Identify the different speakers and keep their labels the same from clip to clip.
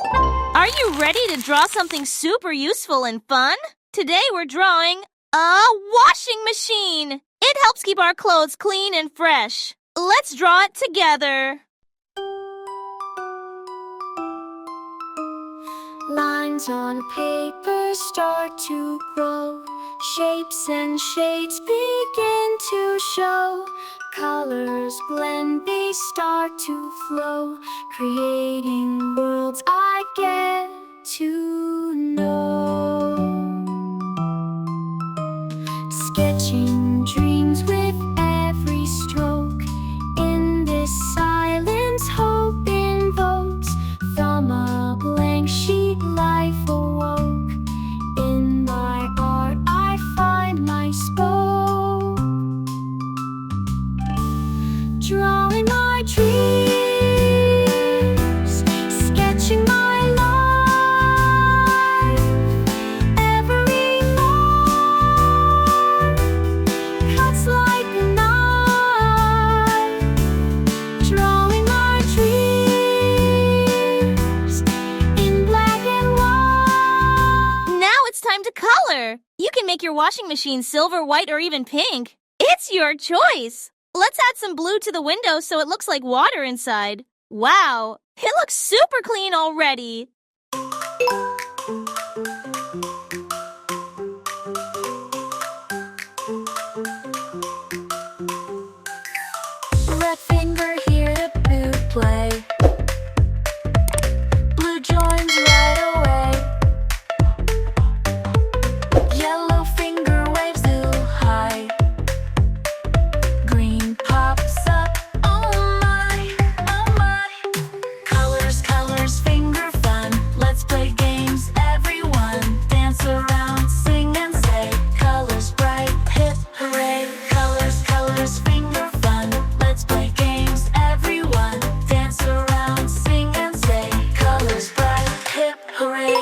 Speaker 1: Are you ready to draw something super useful and fun? Today we're drawing a washing machine. It helps keep our clothes clean and fresh. Let's draw it together.
Speaker 2: Lines on paper start to grow. Shapes and shades begin to show. Colors blend, they start to flow, creating worlds I get to know. Sketching dreams with every stroke. In this silence, hope invokes. From a blank sheet, life awoke. In my art, I find my spoke. Drawing my dreams, sketching my life. Every mark cuts like a knife. Drawing my dreams in black and white.
Speaker 1: Now it's time to color. You can make your washing machine silver, white, or even pink. It's your choice. Let's add some blue to the window so it looks like water inside. Wow, it looks super clean already.
Speaker 2: Red finger here to boot play. Blue joins right away. Yellow finger waves too high. Green pops up, oh my, oh my. Colors, colors, finger fun. Let's play games, everyone. Dance around, sing and say. Colors bright, hip hooray. Colors, colors, finger fun. Let's play games, everyone. Dance around, sing and say. Colors bright, hip hooray.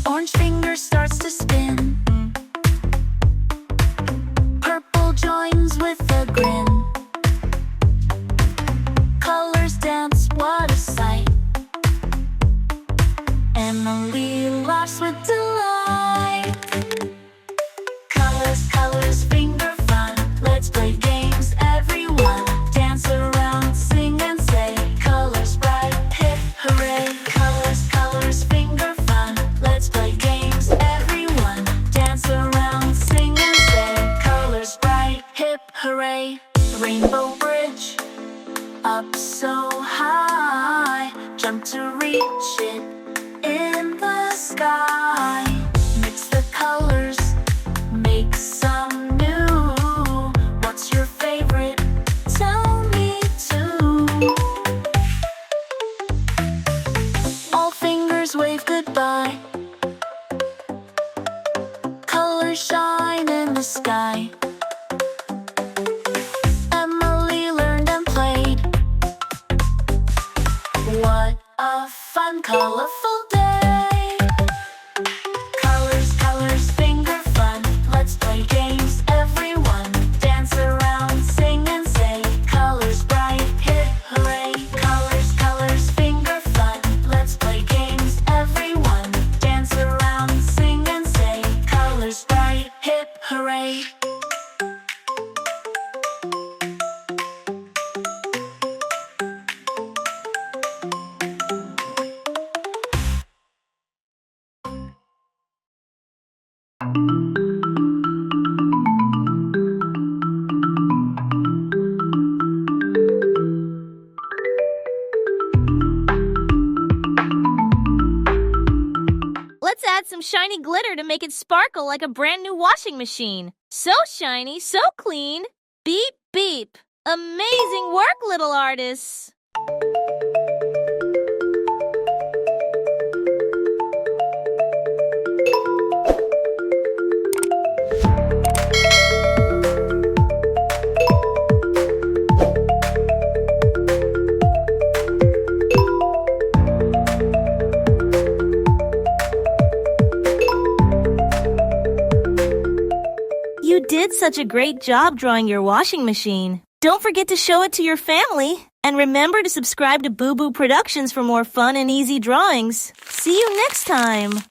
Speaker 2: Orange finger starts to spin. Purple joins with a grin. Colors dance, what a sight. Emily laughs with delight. Colors, colors, finger fun. Let's play games, everyone. Dance around, sing and say. Colors bright, hip hooray. Colors, colors, finger fun. Let's play games, everyone. Dance around, sing and say. Colors bright, hip hooray. Rainbow bridge, up so high. Jump to reach it in the sky. Mix the colors, make some new. What's your favorite? Tell me too. All fingers wave goodbye. Colors shine in the sky. Emily learned and played. What a fun, colorful day. Colors, colors, finger fun. Let's play games, everyone. Dance around, sing and say. Colors bright, hip hooray. Colors, colors, finger fun. Let's play games, everyone. Dance around, sing and say. Colors bright, hip hooray.
Speaker 1: Let's add some shiny glitter to make it sparkle like a brand new washing machine. So shiny, so clean. Beep, beep. Amazing work, little artists. did such a great job drawing your washing machine. Don't forget to show it to your family. And remember to subscribe to Boo Boo Productions for more fun and easy drawings. See you next time.